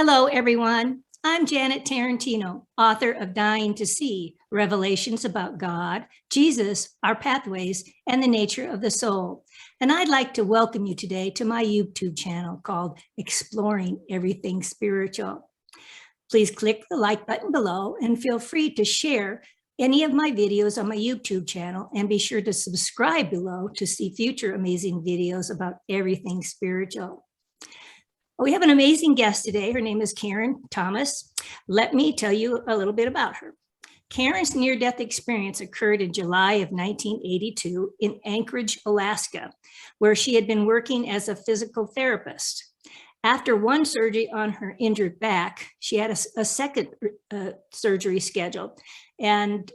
Hello, everyone. I'm Janet Tarantino, author of Dying to See, Revelations about God, Jesus, Our Pathways, and the Nature of the Soul. And I'd like to welcome you today to my YouTube channel called Exploring Everything Spiritual. Please click the like button below and feel free to share any of my videos on my YouTube channel, and be sure to subscribe below to see future amazing videos about everything spiritual. We have an amazing guest today. Her name is Karen Thomas. Let me tell you a little bit about her. Karen's near-death experience occurred in July of 1982 in Anchorage, Alaska, where she had been working as a physical therapist. After one surgery on her injured back, she had a second surgery scheduled, and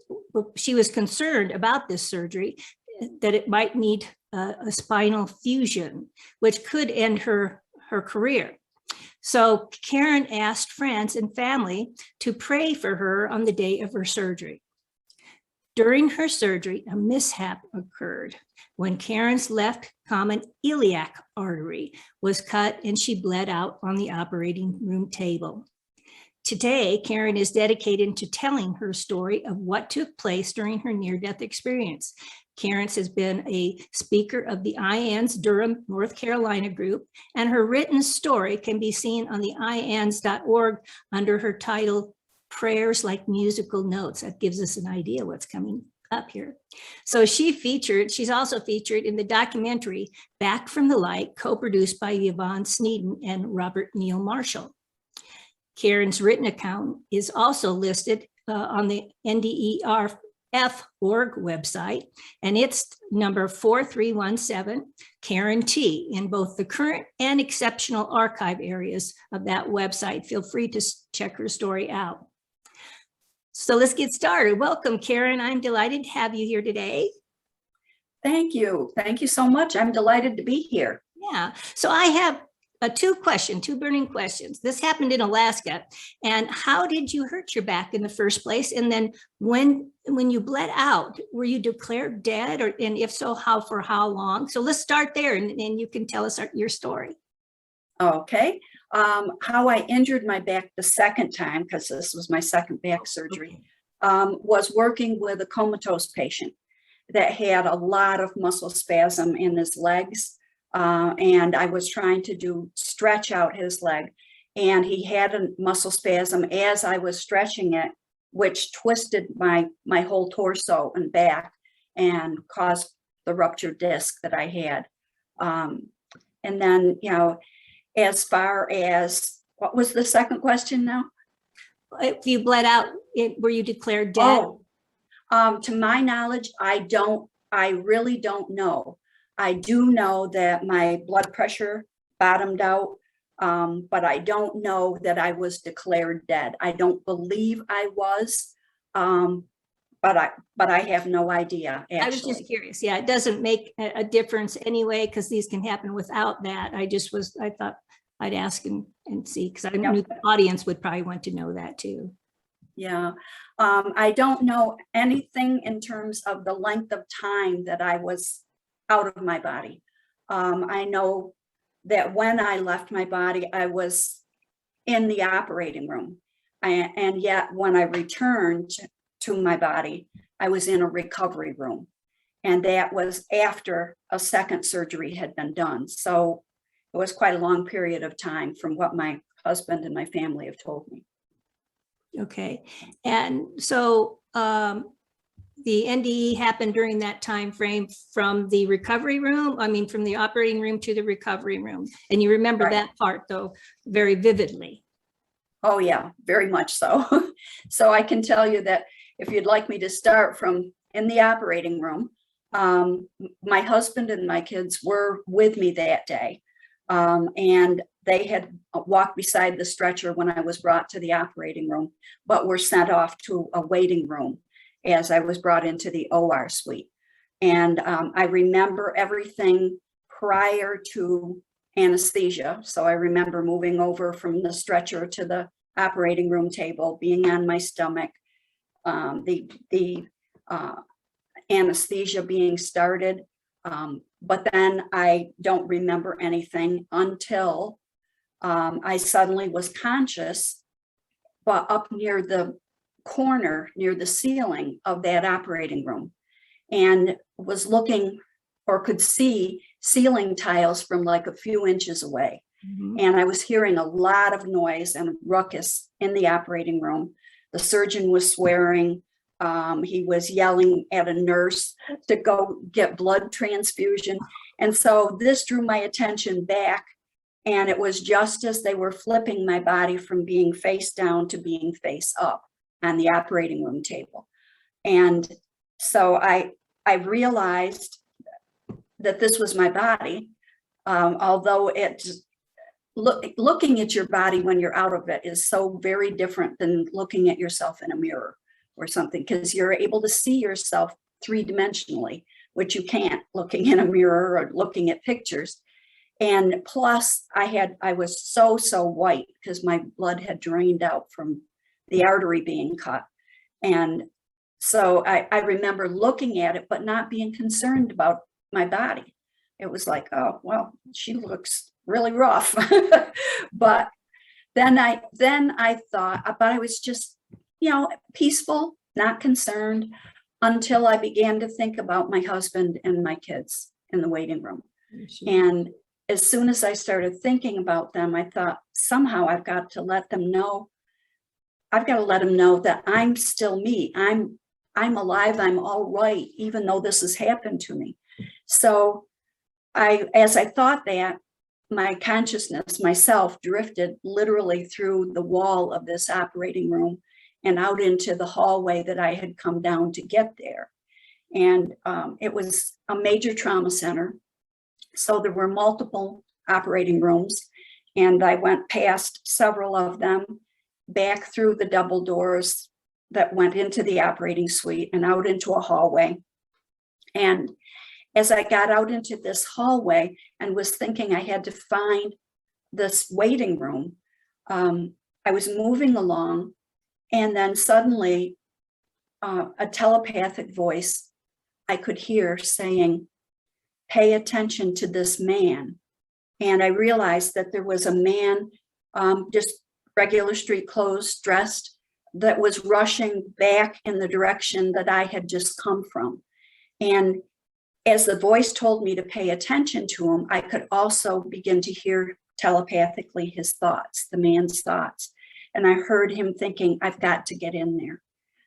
she was concerned about this surgery, that it might need a spinal fusion, which could end her career. So Karen asked friends and family to pray for her on the day of her surgery. During her surgery, a mishap occurred when Karen's left common iliac artery was cut and she bled out on the operating room table. Today, Karen is dedicated to telling her story of what took place during her near-death experience. Karen has been a speaker of the IANS Durham, North Carolina group, and her written story can be seen on the ians.org under her title, Prayers Like Musical Notes. That gives us an idea what's coming up here. So she's also featured in the documentary Back from the Light, co-produced by Yvonne Sneeden and Robert Neal Marshall. Karen's written account is also listed on the NDE org website, and it's number 4317 Karen T in both the current and exceptional archive areas of that website. Feel free to check her story out. So let's get started. Welcome, Karen. I'm delighted to have you here today. Thank you. Thank you so much. I'm delighted to be here. Yeah. So I have two burning questions. This happened in Alaska. And how did you hurt your back in the first place? And then when you bled out, were you declared dead? And if so, for how long? So let's start there, and you can tell us your story. Okay. How I injured my back the second time, because this was my second back surgery, was working with a comatose patient that had a lot of muscle spasm in his legs. And I was trying to stretch out his leg, and he had a muscle spasm as I was stretching it, which twisted my whole torso and back and caused the ruptured disc that I had. And then, as far as, what was the second question now? If you bled out, were you declared dead? To my knowledge, I really don't know. I do know that my blood pressure bottomed out, but I don't know that I was declared dead. I don't believe I was, but I have no idea, actually. I was just curious. Yeah, it doesn't make a difference anyway, because these can happen without that. I thought I'd ask and see, because I knew the audience would probably want to know that too. Yeah, I don't know anything in terms of the length of time that I was out of my body. I know that when I left my body, I was in the operating room. And yet when I returned to my body, I was in a recovery room. And that was after a second surgery had been done. So it was quite a long period of time from what my husband and my family have told me. Okay. And so the NDE happened during that time frame from the recovery room, from the operating room to the recovery room. And you remember that part, though, very vividly. Oh, yeah, very much so. So I can tell you that if you'd like me to start from in the operating room, my husband and my kids were with me that day. And they had walked beside the stretcher when I was brought to the operating room, but were sent off to a waiting room as I was brought into the OR suite. And I remember everything prior to anesthesia. So I remember moving over from the stretcher to the operating room table, being on my stomach, the anesthesia being started. But then I don't remember anything until I suddenly was conscious, but up near the corner, near the ceiling of that operating room, and was looking or could see ceiling tiles from like a few inches away. Mhm. And I was hearing a lot of noise and ruckus in the operating room. The surgeon was swearing. He was yelling at a nurse to go get blood transfusion. And so this drew my attention back. And it was just as they were flipping my body from being face down to being face up on the operating room table. And so I realized that this was my body, although looking at your body when you're out of it is so very different than looking at yourself in a mirror or something, because you're able to see yourself three-dimensionally, which you can't looking in a mirror or looking at pictures. And plus I was so white because my blood had drained out from the artery being cut. And so I remember looking at it, but not being concerned about my body. It was like, oh, well, she looks really rough. But then I thought, but I was just, peaceful, not concerned, until I began to think about my husband and my kids in the waiting room. And as soon as I started thinking about them, I thought, somehow I've got to let them know. I've got to let them know that I'm still me. I'm alive. I'm all right, even though this has happened to me. So as I thought that, my consciousness, myself, drifted literally through the wall of this operating room and out into the hallway that I had come down to get there. And it was a major trauma center. So there were multiple operating rooms, and I went past several of them, back through the double doors that went into the operating suite and out into a hallway. And as I got out into this hallway and was thinking I had to find this waiting room, I was moving along, and then suddenly a telepathic voice I could hear saying, "Pay attention to this man." And I realized that there was a man, just regular street clothes, dressed, that was rushing back in the direction that I had just come from. And as the voice told me to pay attention to him, I could also begin to hear telepathically his thoughts, the man's thoughts. And I heard him thinking, I've got to get in there.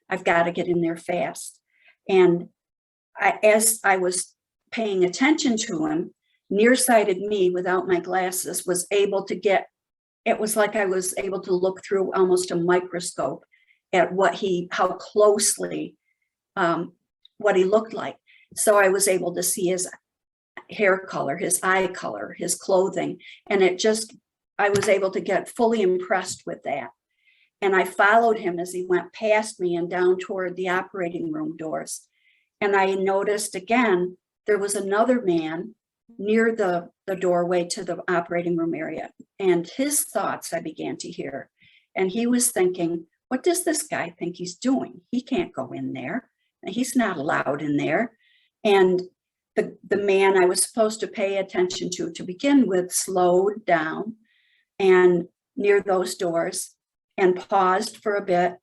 I've got to get in there fast. And as I was paying attention to him, nearsighted me without my glasses was able to get, it was like I was able to look through almost a microscope at how closely, what he looked like. So I was able to see his hair color, his eye color, his clothing. And I was able to get fully impressed with that. And I followed him as he went past me and down toward the operating room doors. And I noticed again, there was another man near the doorway to the operating room area. And his thoughts I began to hear. And he was thinking, what does this guy think he's doing? He can't go in there. He's not allowed in there. And the man I was supposed to pay attention to begin with slowed down and near those doors and paused for a bit.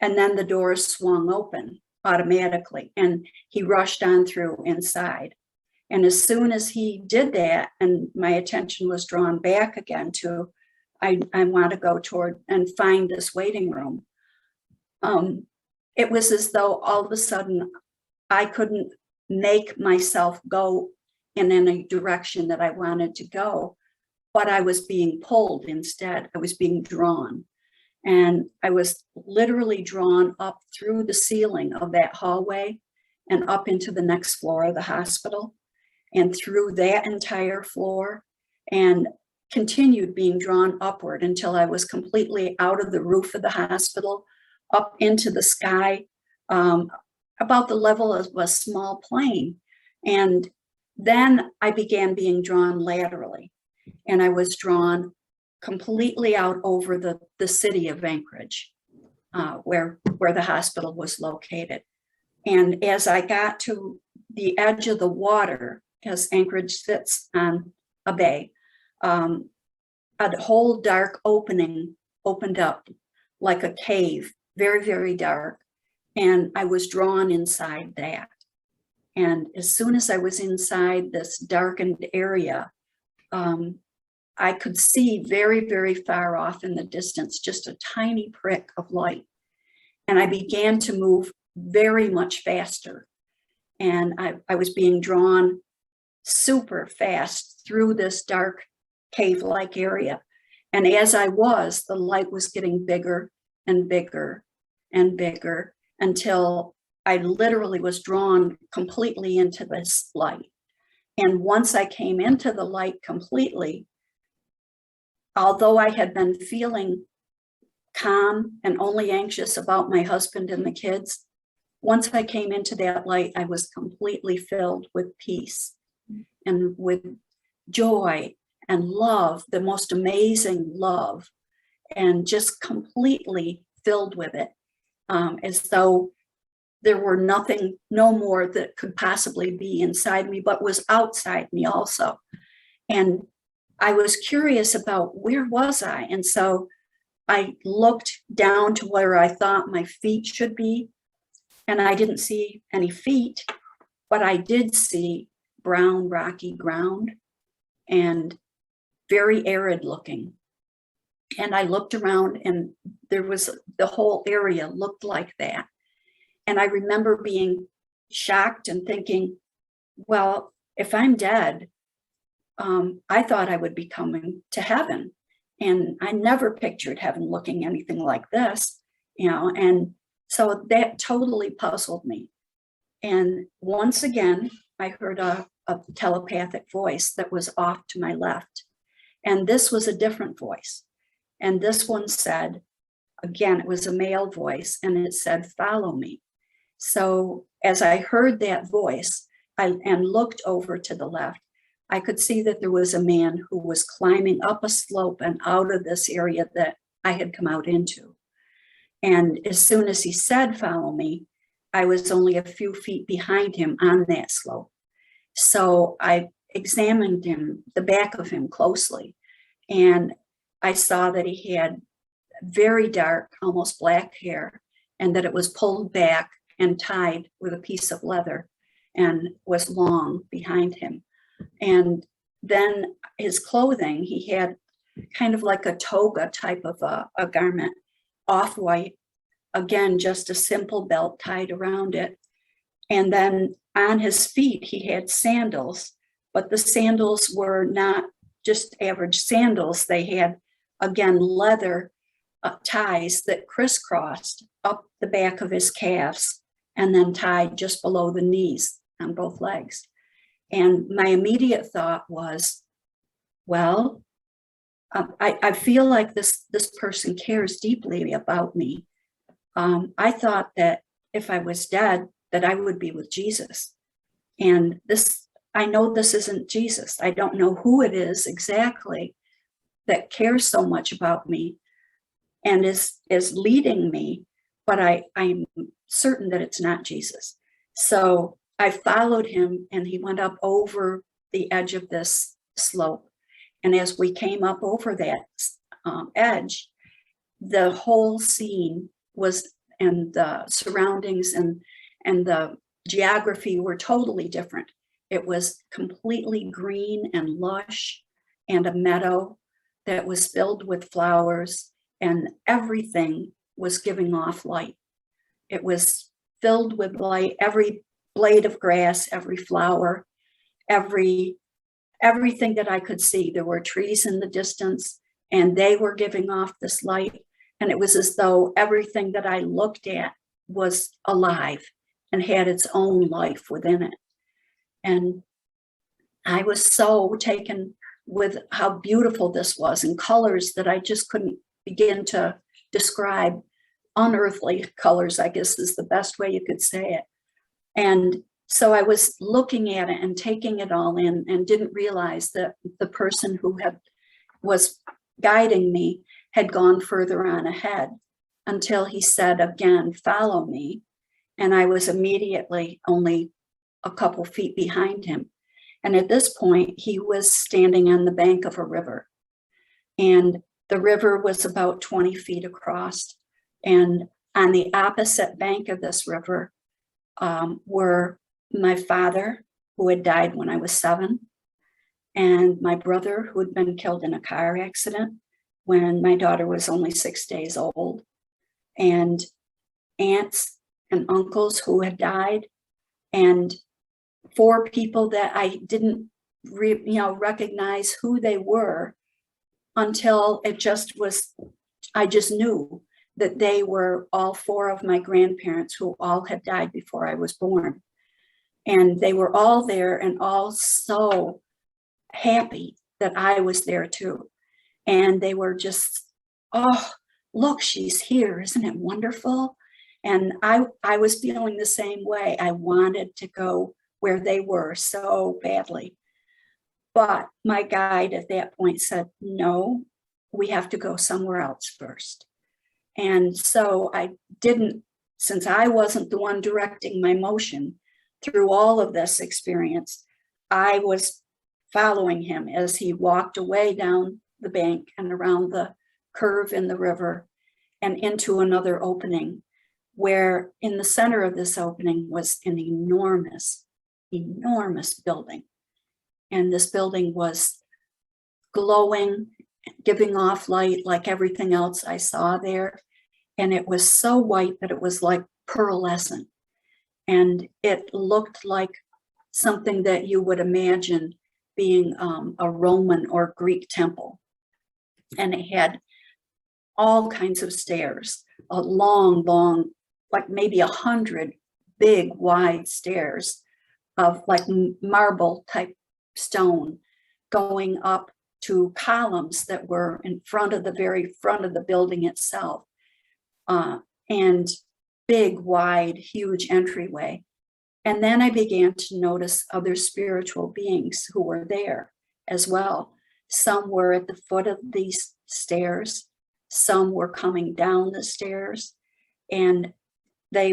And then the doors swung open automatically and he rushed on through inside. And as soon as he did that and my attention was drawn back again to, I want to go toward and find this waiting room. It was as though all of a sudden I couldn't make myself go in any direction that I wanted to go, but I was being pulled instead. I was being drawn. And I was literally drawn up through the ceiling of that hallway and up into the next floor of the hospital and through that entire floor and continued being drawn upward until I was completely out of the roof of the hospital, up into the sky, about the level of a small plane. And then I began being drawn laterally, and I was drawn completely out over the city of Anchorage, where the hospital was located. And as I got to the edge of the water, as Anchorage sits on a bay, a whole dark opening opened up like a cave, very, very dark. And I was drawn inside that. And as soon as I was inside this darkened area, I could see very, very far off in the distance, just a tiny prick of light. And I began to move very much faster. And I was being drawn super fast through this dark cave-like area. And as I was, the light was getting bigger and bigger and bigger until I literally was drawn completely into this light. And once I came into the light completely, although I had been feeling calm and only anxious about my husband and the kids, once I came into that light, I was completely filled with peace and with joy and love, the most amazing love, and just completely filled with it, as though there were no more that could possibly be inside me, but was outside me also. And I was curious about where was I? And so I looked down to where I thought my feet should be, and I didn't see any feet, but I did see brown, rocky ground and very arid looking. And I looked around, and there was, the whole area looked like that. And I remember being shocked and thinking, well, if I'm dead, I thought I would be coming to heaven. And I never pictured heaven looking anything like this, and so that totally puzzled me. And once again, I heard a telepathic voice that was off to my left. And this was a different voice. And this one said, again, it was a male voice, and it said, follow me. So as I heard that voice and looked over to the left, I could see that there was a man who was climbing up a slope and out of this area that I had come out into. And as soon as he said, follow me, I was only a few feet behind him on that slope. So I examined him, the back of him closely, and I saw that he had very dark, almost black hair, and that it was pulled back and tied with a piece of leather and was long behind him. And then his clothing, he had kind of like a toga type of a garment, off-white, again, just a simple belt tied around it. And then on his feet, he had sandals, but the sandals were not just average sandals. They had, again, leather ties that crisscrossed up the back of his calves and then tied just below the knees on both legs. And my immediate thought was, well, I feel like this person cares deeply about me. I thought that if I was dead, that I would be with Jesus. And I know this isn't Jesus. I don't know who it is exactly that cares so much about me and is leading me, but I'm certain that it's not Jesus. So I followed him, and he went up over the edge of this slope. And as we came up over that edge, the whole scene was, and the surroundings and the geography were totally different. It was completely green and lush, and a meadow that was filled with flowers, and everything was giving off light. It was filled with light. Every blade of grass, every flower, everything that I could see. There were trees in the distance, and they were giving off this light. And it was as though everything that I looked at was alive and had its own life within it. And I was so taken with how beautiful this was, and colors that I just couldn't begin to describe. Unearthly colors, I guess, is the best way you could say it. And so I was looking at it and taking it all in, and didn't realize that the person who was guiding me had gone further on ahead, until he said again, follow me. And I was immediately only a couple feet behind him. And at this point, he was standing on the bank of a river. and the river was about 20 feet across. And on the opposite bank of this river were my father, who had died when I was 7, and my brother, who had been killed in a car accident when my daughter was only 6 days old, and aunts and uncles who had died, and 4 people that I didn't recognize who they were until it just was, I just knew that they were all 4 of my grandparents who all had died before I was born. And they were all there and all so happy that I was there too. And they were just, oh, look, she's here. Isn't it wonderful? And I was feeling the same way. I wanted to go where they were so badly. But my guide at that point said, no, we have to go somewhere else first. And so I didn't, since I wasn't the one directing my motion through all of this experience, I was following him as he walked away down the bank and around the curve in the river and into another opening, where in the center of this opening was an enormous, enormous building. And this building was glowing, giving off light like everything else I saw there. And it was so white that it was like pearlescent. And it looked like something that you would imagine being a Roman or Greek temple. And it had all kinds of stairs, a long, long, like maybe 100 big, wide stairs of like marble type stone going up to columns that were in front of the very front of the building itself, and big, wide, huge entryway. And then I began to notice other spiritual beings who were there as well. Some were at the foot of these stairs, some were coming down the stairs, and they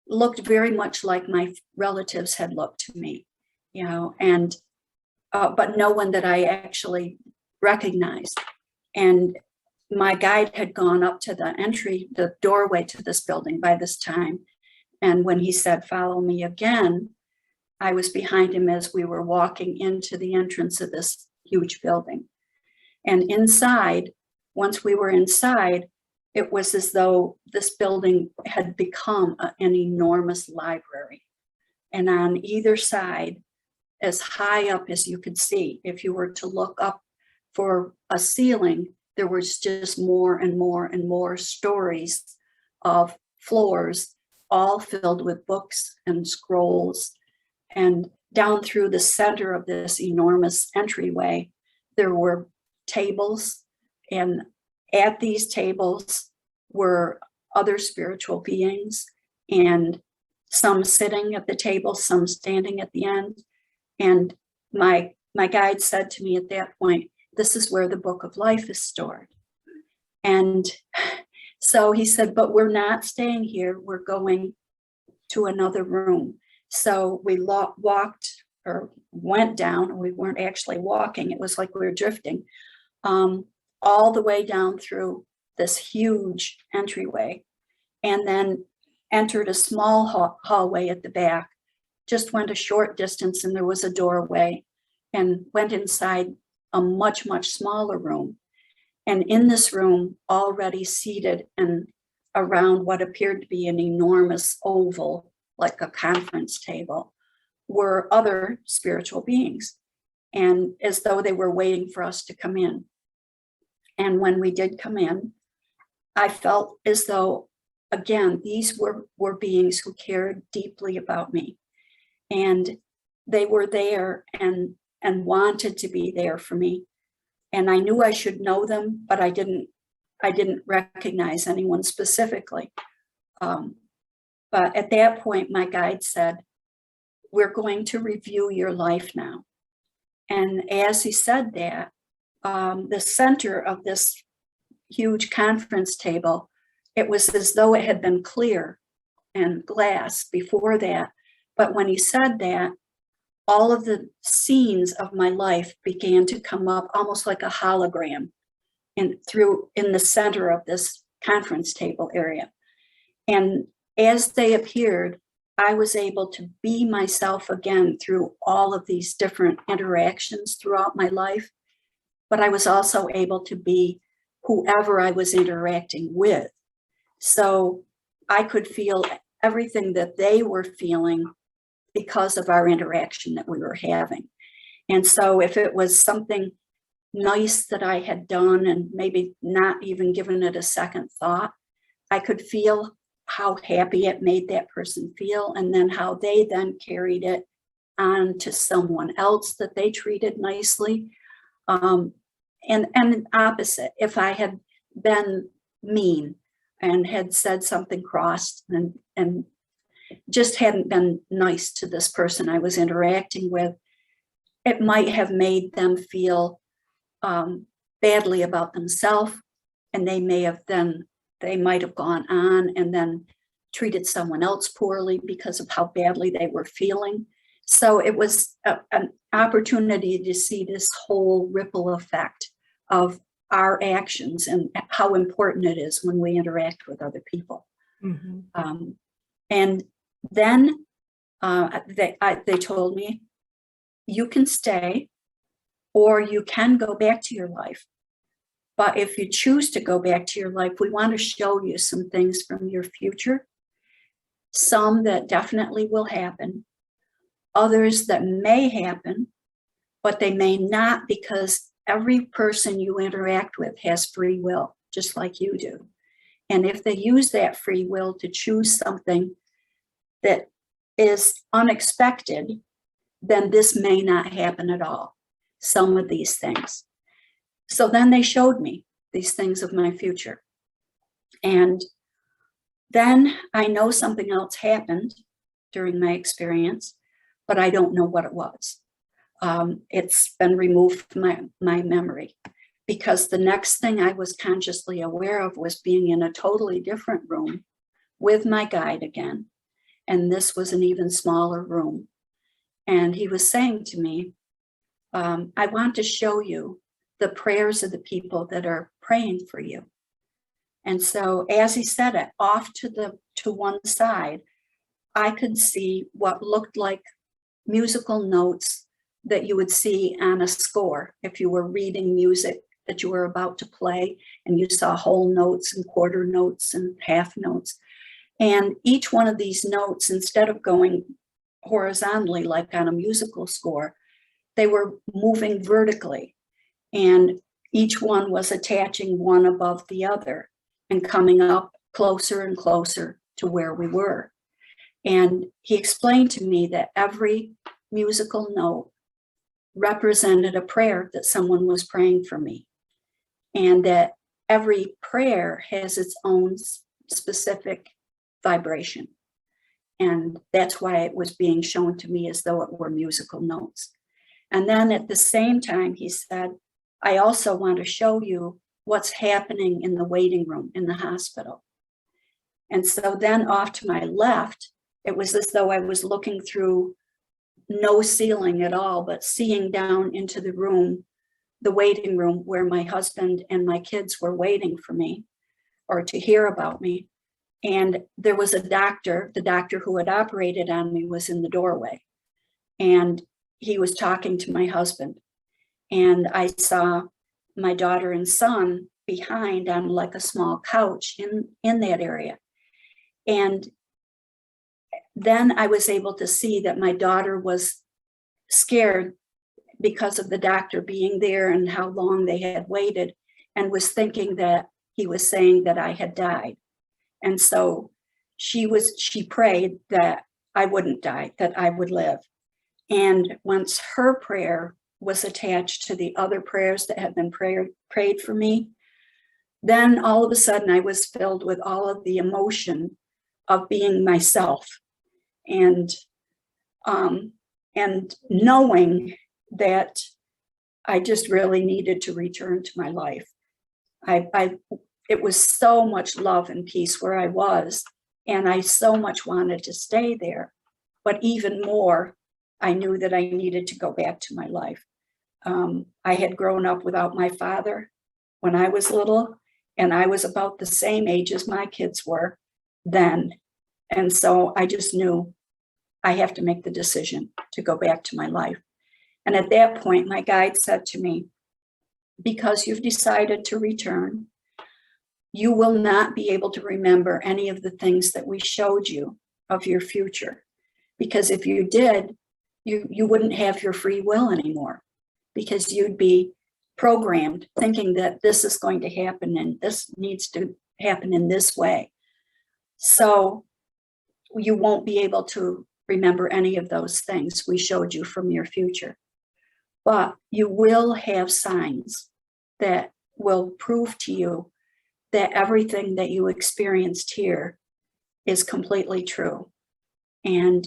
looked very much like my relatives had looked to me, and but no one that I actually recognized. And my guide had gone up to the doorway to this building by this time. And when he said, "Follow me again," I was behind him as we were walking into the entrance of this huge building. And inside, once we were inside, it was as though this building had become an enormous library. And on either side, as high up as you could see, if you were to look up for a ceiling, there was just more and more and more stories of floors, all filled with books and scrolls. And down through the center of this enormous entryway, there were tables, and at these tables were other spiritual beings, and some sitting at the table, some standing at the end. And my guide said to me at that point, "This is where the book of life is stored." And so he said, "But we're not staying here. We're going to another room." So we walked or went down. We weren't actually walking. It was like we were drifting all the way down through this huge entryway, and then entered a small hallway at the back, just went a short distance and there was a doorway, and went inside a much, much smaller room. And in this room, already seated and around what appeared to be an enormous oval, like a conference table, were other spiritual beings, and as though they were waiting for us to come in. And when we did come in, I felt as though, again, these were beings who cared deeply about me, and they were there and wanted to be there for me. And I knew I should know them, but I didn't recognize anyone specifically. But at that point, my guide said, "We're going to review your life now." And as he said that, the center of this huge conference table, it was as though it had been clear and glass before that. But when he said that, all of the scenes of my life began to come up almost like a hologram in the center of this conference table area. And as they appeared, I was able to be myself again through all of these different interactions throughout my life. But I was also able to be whoever I was interacting with. So I could feel everything that they were feeling because of our interaction that we were having. And so if it was something nice that I had done and maybe not even given it a second thought, I could feel how happy it made that person feel, and then how they then carried it on to someone else that they treated nicely. And opposite, if I had been mean and had said something crossed and just hadn't been nice to this person I was interacting with, it might have made them feel badly about themselves, and they might have gone on and then treated someone else poorly because of how badly they were feeling. So it was an opportunity to see this whole ripple effect of our actions and how important it is when we interact with other people. Mm-hmm. And then they told me, you can stay or you can go back to your life. But if you choose to go back to your life, we want to show you some things from your future, some that definitely will happen, others that may happen, but they may not, because every person you interact with has free will, just like you do. And if they use that free will to choose something that is unexpected, then this may not happen at all, some of these things. So then they showed me these things of my future. And then I know something else happened during my experience, but I don't know what it was. It's been removed from my memory, because the next thing I was consciously aware of was being in a totally different room with my guide again. And this was an even smaller room. And he was saying to me, I want to show you the prayers of the people that are praying for you. And so as he said it, off to one side, I could see what looked like musical notes that you would see on a score if you were reading music that you were about to play, and you saw whole notes and quarter notes and half notes. And each one of these notes, instead of going horizontally like on a musical score, they were moving vertically, and each one was attaching one above the other and coming up closer and closer to where we were. And he explained to me that every musical note represented a prayer that someone was praying for me, and that every prayer has its own specific vibration. And that's why it was being shown to me as though it were musical notes. And then at the same time, he said, I also want to show you what's happening in the waiting room in the hospital. And so then off to my left, it was as though I was looking through no ceiling at all, but seeing down into the room, the waiting room where my husband and my kids were waiting for me or to hear about me. And there was a doctor, the doctor who had operated on me was in the doorway. And he was talking to my husband. And I saw my daughter and son behind on like a small couch in that area. And then I was able to see that my daughter was scared because of the doctor being there and how long they had waited, and was thinking that he was saying that I had died. And so she prayed that I wouldn't die, that I would live. And once her prayer was attached to the other prayers that had been prayed for me, then all of a sudden I was filled with all of the emotion of being myself, and knowing that I just really needed to return to my life. It was so much love and peace where I was, and I so much wanted to stay there. But even more, I knew that I needed to go back to my life. I had grown up without my father when I was little, and I was about the same age as my kids were then. And so I just knew I have to make the decision to go back to my life. And at that point, my guide said to me, because you've decided to return, you will not be able to remember any of the things that we showed you of your future. Because if you did, you wouldn't have your free will anymore, because you'd be programmed thinking that this is going to happen and this needs to happen in this way. So you won't be able to remember any of those things we showed you from your future. But you will have signs that will prove to you that everything that you experienced here is completely true. And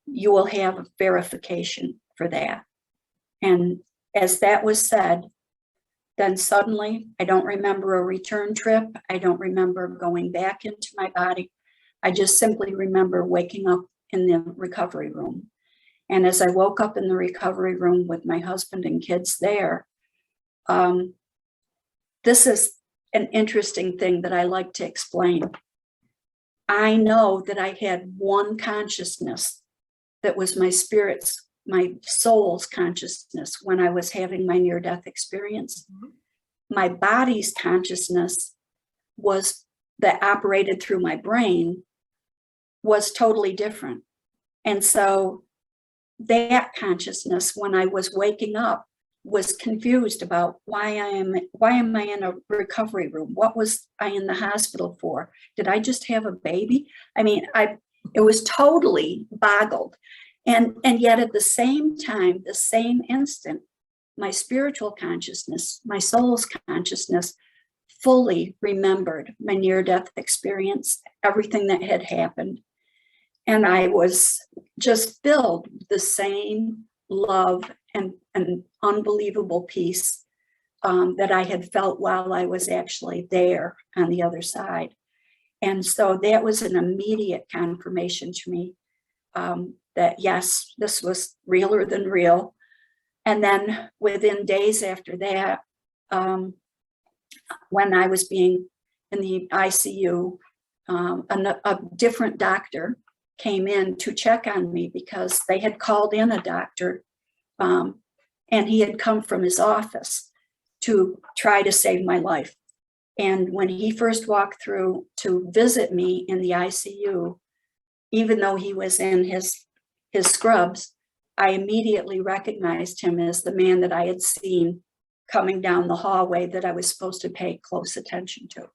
you will have verification for that. And as that was said, then suddenly I don't remember a return trip. I don't remember going back into my body. I just simply remember waking up in the recovery room. And as I woke up in the recovery room with my husband and kids there, this is an interesting thing that I like to explain. I know that I had one consciousness that was my spirit's, my soul's consciousness when I was having my near-death experience. My body's consciousness was that operated through my brain was totally different. And so that consciousness, when I was waking up, was confused about why am I in a recovery room? What was I in the hospital for? Did I just have a baby? I mean, it was totally boggled. And yet at the same time, the same instant, my spiritual consciousness, my soul's consciousness, fully remembered my near-death experience, everything that had happened. And I was just filled with the same love and unbelievable peace that I had felt while I was actually there on the other side. And so that was an immediate confirmation to me that yes, this was realer than real. And then within days after that, when I was being in the ICU, a different doctor came in to check on me because they had called in a doctor and he had come from his office to try to save my life. And when he first walked through to visit me in the ICU, even though he was in his scrubs, I immediately recognized him as the man that I had seen coming down the hallway that I was supposed to pay close attention to.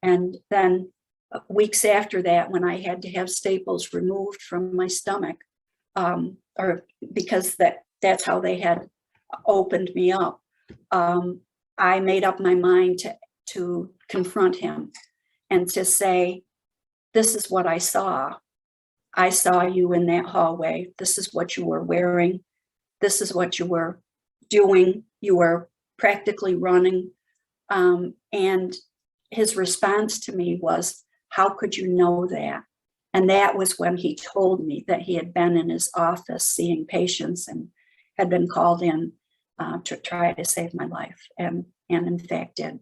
And then weeks after that, when I had to have staples removed from my stomach, or because that's how they had opened me up, I made up my mind to confront him and to say, this is what I saw. I saw you in that hallway. This is what you were wearing. This is what you were doing. You were practically running. And his response to me was, how could you know that? And that was when he told me that he had been in his office seeing patients and had been called in to try to save my life, and in fact did.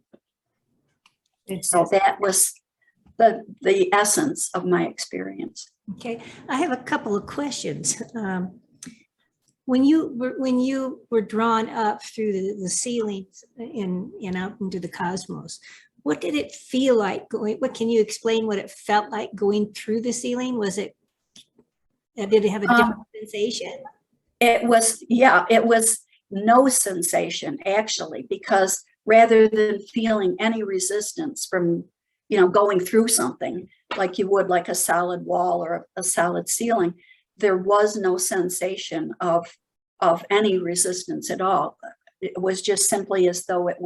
So that was the essence of my experience. Okay, I have a couple of questions. When you were drawn up through the ceilings and out into the cosmos, what did it feel like going? What can you explain what it felt like going through the ceiling? Did it have a different sensation? It was no sensation actually, because rather than feeling any resistance from going through something like you would like a solid wall or a solid ceiling, there was no sensation of any resistance at all. It was just simply as though it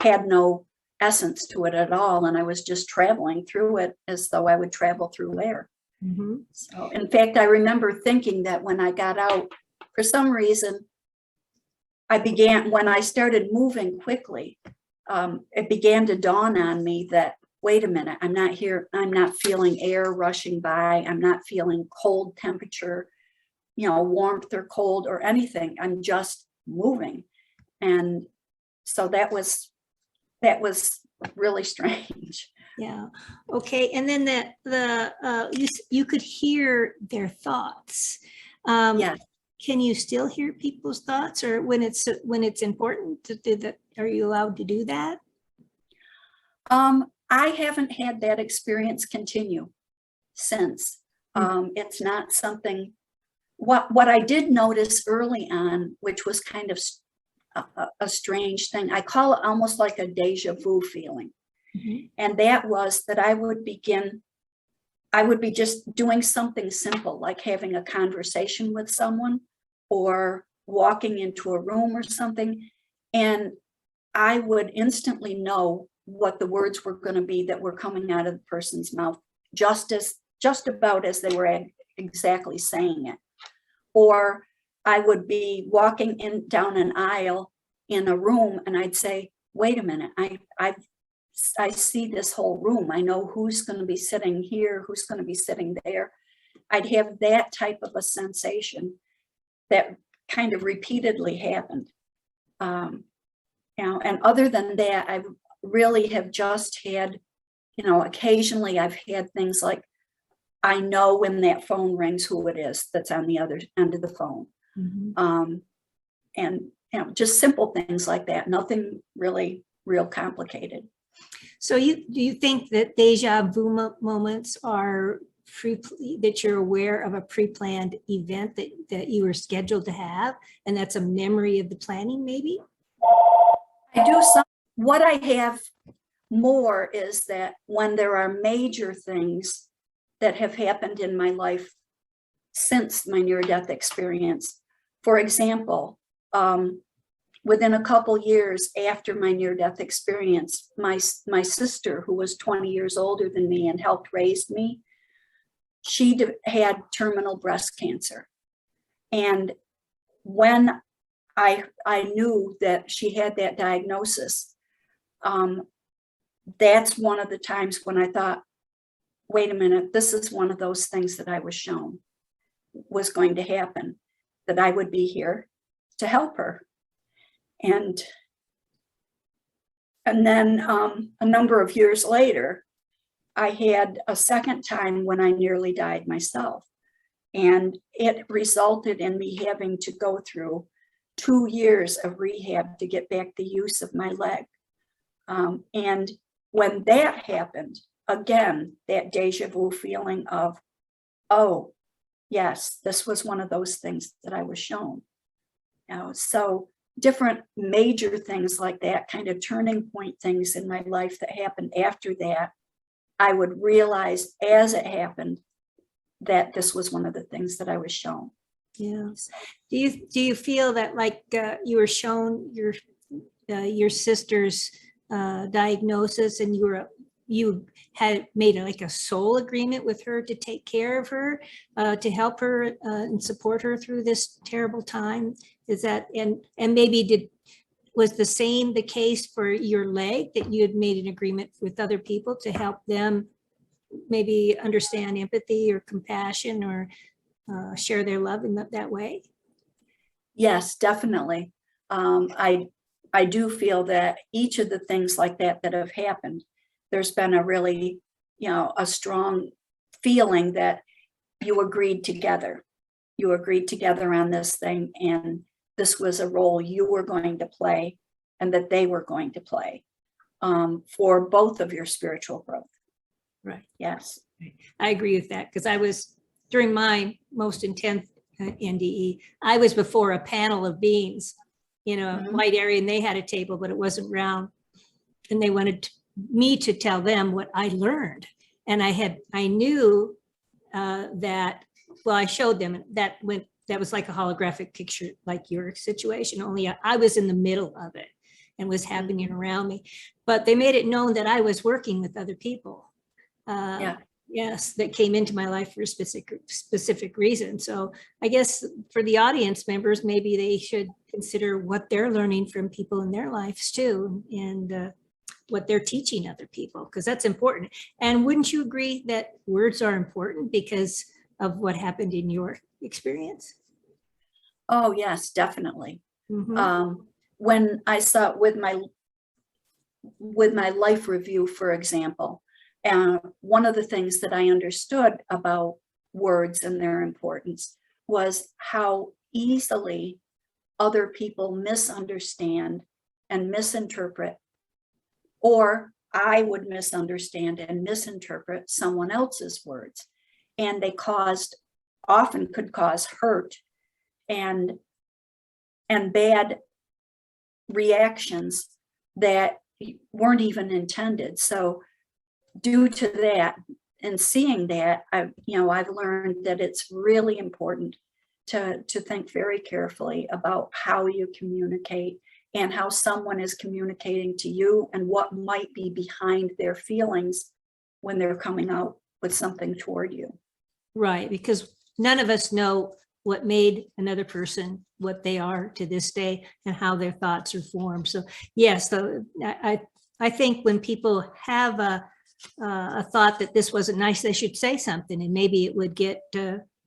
had no essence to it at all, and I was just traveling through it as though I would travel through air. Mm-hmm. So in fact, I remember thinking that when I got out, for some reason, when I started moving quickly, it began to dawn on me that, wait a minute, I'm not here. I'm not feeling air rushing by. I'm not feeling cold temperature. warmth or cold or anything. I'm just moving. And so that was really strange. Yeah. Okay. And then you could hear their thoughts. Yes. Can you still hear people's thoughts, or when it's important to do that? Are you allowed to do that? I haven't had that experience continue since. It's not something, what I did notice early on, which was kind of a strange thing, I call it almost like a deja vu feeling. Mm-hmm. And that was that I would be just doing something simple, like having a conversation with someone or walking into a room or something. And I would instantly know what the words were going to be that were coming out of the person's mouth, just about as they were exactly saying it. Or I would be walking down an aisle in a room and I'd say, wait a minute, I see this whole room. I know who's going to be sitting here, who's going to be sitting there. I'd have that type of a sensation that kind of repeatedly happened. And other than that, I really have just had, occasionally I've had things like, I know when that phone rings who it is that's on the other end of the phone. Mm-hmm. And just simple things like that. Nothing really real complicated. So do you think that deja vu moments are that you're aware of a pre-planned event that you were scheduled to have, and that's a memory of the planning, maybe? I do some. What I have more is that when there are major things that have happened in my life since my near-death experience, for example, within a couple years after my near-death experience, my sister, who was 20 years older than me and helped raise me, she had terminal breast cancer. And when I knew that she had that diagnosis, that's one of the times when I thought, wait a minute, this is one of those things that I was shown was going to happen, that I would be here to help her. And then a number of years later, I had a second time when I nearly died myself. And it resulted in me having to go through 2 years of rehab to get back the use of my leg. And when that happened, again, that deja vu feeling of, oh, yes, this was one of those things that I was shown. So different major things like that, kind of turning point things in my life that happened after that, I would realize as it happened that this was one of the things that I was shown. Yeah. Do you feel that like you were shown your sister's diagnosis, and you had made like a soul agreement with her to take care of her, to help her and support her through this terrible time? Is that, and maybe was the case for your leg, that you had made an agreement with other people to help them maybe understand empathy or compassion, or share their love in that way? Yes, definitely. I do feel that each of the things like that have happened, there's been a really, a strong feeling that you agreed together. You agreed together on this thing, and this was a role you were going to play and that they were going to play for both of your spiritual growth. Right. Yes. I agree with that, because I was, during my most intense NDE, I was before a panel of beings, white area, and they had a table, but it wasn't round. And they wanted me to tell them what I learned. And I knew that, well, I showed them that was like a holographic picture, like your situation, only I was in the middle of it and was happening around me. But they made it known that I was working with other people. Yes, that came into my life for a specific reason. So I guess for the audience members, maybe they should consider what they're learning from people in their lives too, and what they're teaching other people, because that's important. And wouldn't you agree that words are important because of what happened in your experience? Oh, yes, definitely. Mhm. When I saw with my life review, for example, one of the things that I understood about words and their importance was how easily other people misunderstand and misinterpret, or I would misunderstand and misinterpret someone else's words. And they often could cause hurt and bad reactions that weren't even intended. So due to that and seeing that, I've learned that it's really important to think very carefully about how you communicate and how someone is communicating to you and what might be behind their feelings when they're coming out with something toward you. Right, because none of us know what made another person what they are to this day and how their thoughts are formed. So yes, I think when people have a thought that this wasn't nice, they should say something, and maybe it would get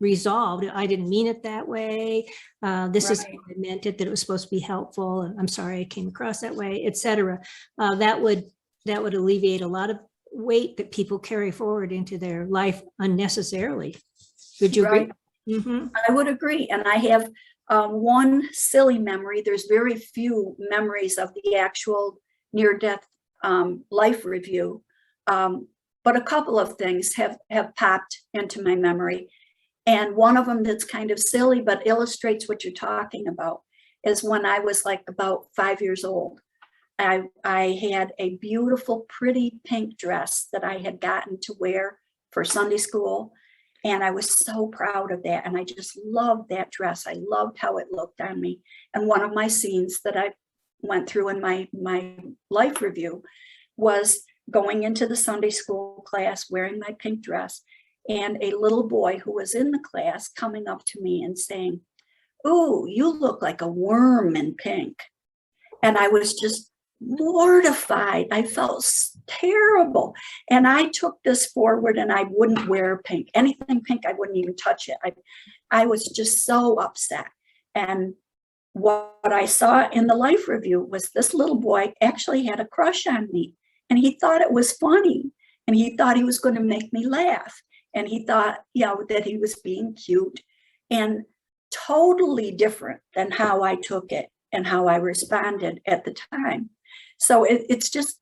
resolved. I didn't mean it that way. This is how I meant it, that it was supposed to be helpful. And I'm sorry I came across that way, etc. That would alleviate a lot of weight that people carry forward into their life unnecessarily. Would you agree? Mm-hmm. I would agree. And I have one silly memory. There's very few memories of the actual near-death life review. But a couple of things have popped into my memory. And one of them that's kind of silly, but illustrates what you're talking about, is when I was like about 5 years old. I had a beautiful, pretty pink dress that I had gotten to wear for Sunday school. And I was so proud of that. And I just loved that dress. I loved how it looked on me. And one of my scenes that I went through in my life review was going into the Sunday school class wearing my pink dress, and a little boy who was in the class coming up to me and saying, "Ooh, you look like a worm in pink." And I was just mortified. I felt terrible. And I took this forward, and I wouldn't wear pink. Anything pink, I wouldn't even touch it. I was just so upset. And what I saw in the life review was this little boy actually had a crush on me, and he thought it was funny, and he thought he was going to make me laugh, and he thought, that he was being cute, and totally different than how I took it and how I responded at the time. So it's just,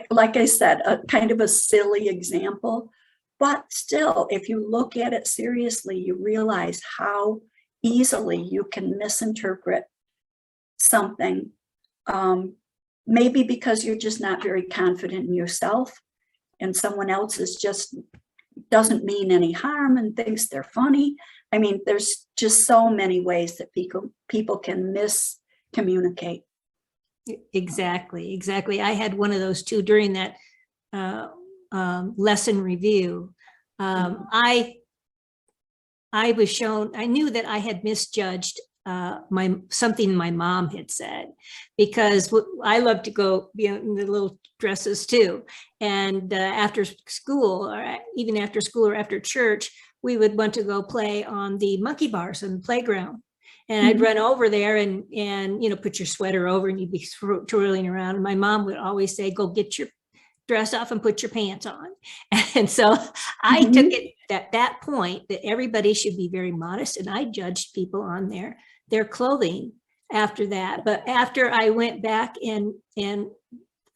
like I said, a kind of a silly example, but still, if you look at it seriously, you realize how easily you can misinterpret something, maybe because you're just not very confident in yourself, and someone else is just doesn't mean any harm and thinks they're funny. I mean, there's just so many ways that people can miscommunicate. Exactly. I had one of those too during that lesson review. I was shown, I knew that I had misjudged something my mom had said, because I love to go in the little dresses too. And after school, or even after school or after church, we would want to go play on the monkey bars on the playground. And I'd run over there and put your sweater over, and you'd be twirling around. And my mom would always say, "Go get your dress off and put your pants on." And so I took it at that point that everybody should be very modest, and I judged people on their clothing after that. But after I went back and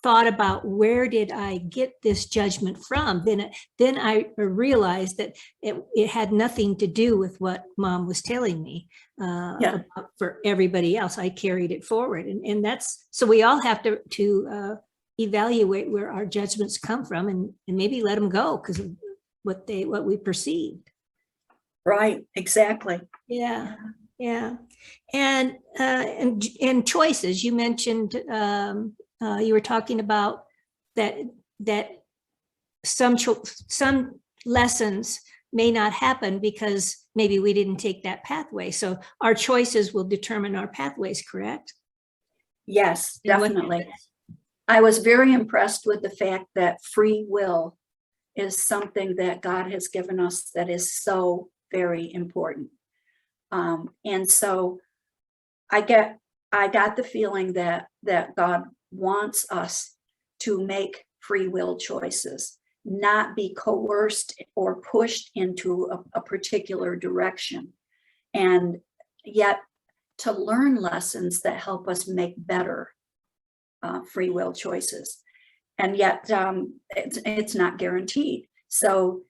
thought about where did I get this judgment from, then I realized that it had nothing to do with what Mom was telling me about for everybody else. I carried it forward, and that's, so we all have to evaluate where our judgments come from, and maybe let them go because of what we perceived. Right, exactly. Yeah. And choices. You mentioned you were talking about that some lessons may not happen because maybe we didn't take that pathway. So our choices will determine our pathways, correct? Yes, definitely. I was very impressed with the fact that free will is something that God has given us that is so very important. And so I got the feeling that God wants us to make free will choices, not be coerced or pushed into a particular direction, and yet to learn lessons that help us make better free will choices. And yet it's not guaranteed. So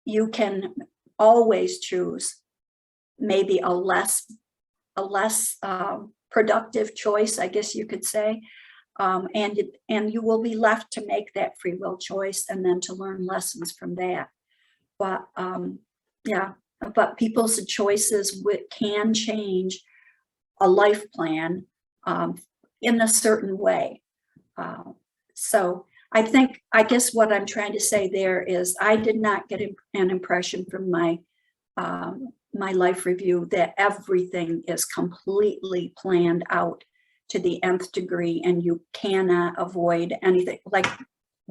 you can always choose maybe a less productive choice, I guess you could say. And you will be left to make that free will choice and then to learn lessons from that. But yeah, but people's choices can change a life plan in a certain way. So I guess what I'm trying to say there is I did not get an impression from my life review that everything is completely planned out to the nth degree and you cannot avoid anything, like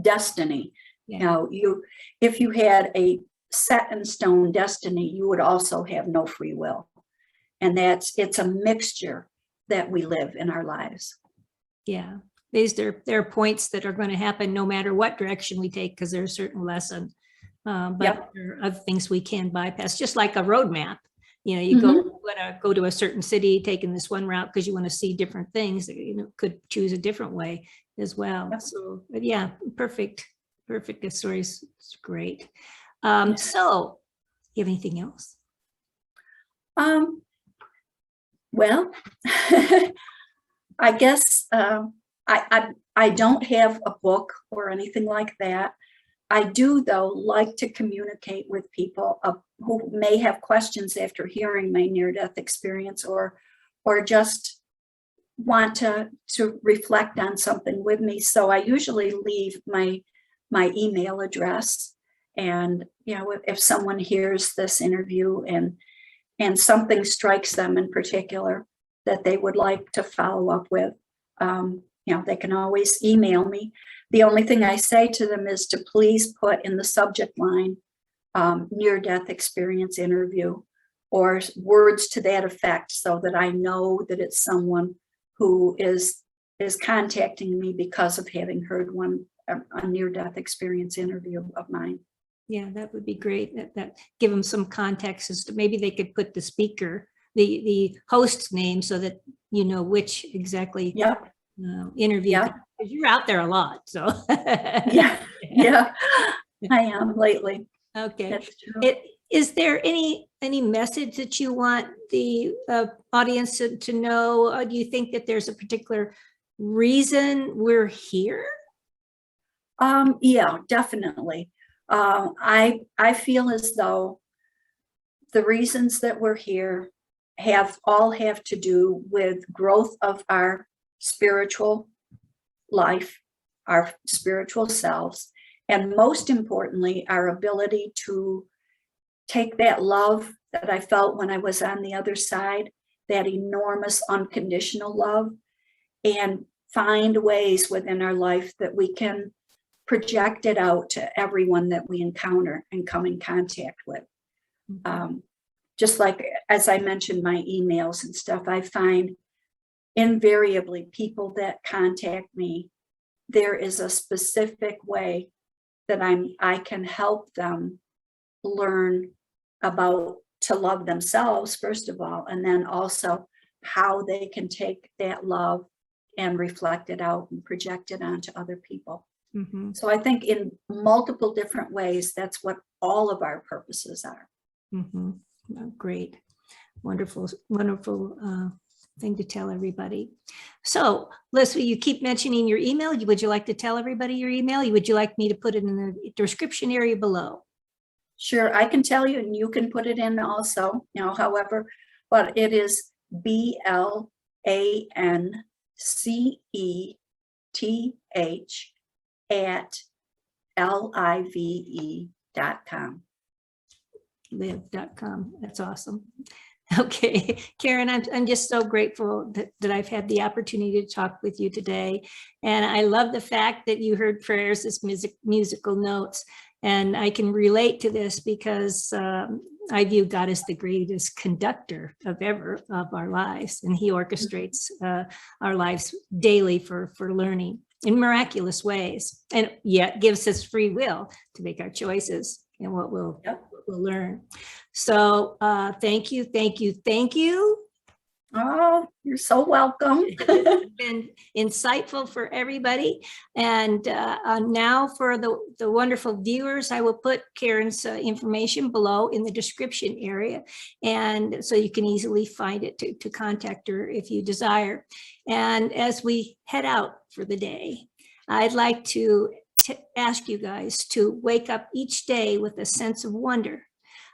destiny. Yeah. You know, if you had a set in stone destiny, you would also have no free will. And it's a mixture that we live in our lives. Yeah. There are points that are going to happen no matter what direction we take, because there's a certain lesson. But Yep. there are other things we can bypass, just like a roadmap. You know, you want to go to a certain city, taking this one route because you want to see different things. You know, could choose a different way as well. Yep. So, but yeah, perfect. The story's great. Yeah. So, you have anything else? Well, I guess I don't have a book or anything like that. I do, though, like to communicate with people who may have questions after hearing my near-death experience, or just want to reflect on something with me. So I usually leave my email address, and you know, if someone hears this interview and something strikes them in particular that they would like to follow up with, you know, they can always email me. The only thing I say to them is to please put in the subject line near-death experience interview, or words to that effect, so that I know that it's someone who is contacting me because of having heard a near-death experience interview of mine. Yeah, that would be great. That give them some context as to maybe they could put the speaker, the host's name, so that you know which exactly. Yep. Interview. Yep. Because you're out there a lot, so. Yeah, I am lately. Okay. That's true. Is there any message that you want the audience to know? Do you think that there's a particular reason we're here? Yeah, definitely. I feel as though the reasons that we're here all have to do with growth of our spiritual life, our spiritual selves, and most importantly, our ability to take that love that I felt when I was on the other side, that enormous unconditional love, and find ways within our life that we can project it out to everyone that we encounter and come in contact with. Just like, as I mentioned, my emails and stuff, I find invariably people that contact me, there is a specific way that I can help them learn about to love themselves, first of all, and then also how they can take that love and reflect it out and project it onto other people. So I think in multiple different ways, that's what all of our purposes are. Oh, great. Wonderful thing to tell everybody. So, Leslie, you keep mentioning your email. Would you like to tell everybody your email? Would you like me to put it in the description area below? Sure, I can tell you, and you can put it in also, you know, however, but it is BLANCETH@live.com. Live.com. That's awesome. Okay, Karen, I'm just so grateful that I've had the opportunity to talk with you today. And I love the fact that you heard prayers as musical notes. And I can relate to this because I view God as the greatest conductor of our lives, and he orchestrates our lives daily for learning in miraculous ways, and yet gives us free will to make our choices and what we'll learn. So thank you, thank you, thank you. Oh, you're so welcome. It's been insightful for everybody. And now for the wonderful viewers, I will put Karen's information below in the description area. And so you can easily find it to contact her if you desire. And as we head out for the day, I'd like to ask you guys to wake up each day with a sense of wonder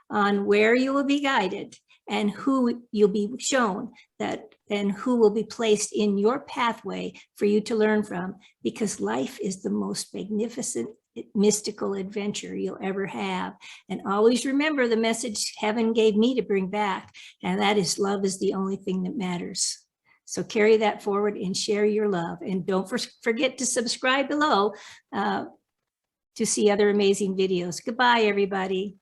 on where you will be guided and who you'll be shown that, and who will be placed in your pathway for you to learn from, because life is the most magnificent mystical adventure you'll ever have. And always remember the message heaven gave me to bring back, and that is love is the only thing that matters. So carry that forward and share your love, and don't forget to subscribe below to see other amazing videos. Goodbye, everybody.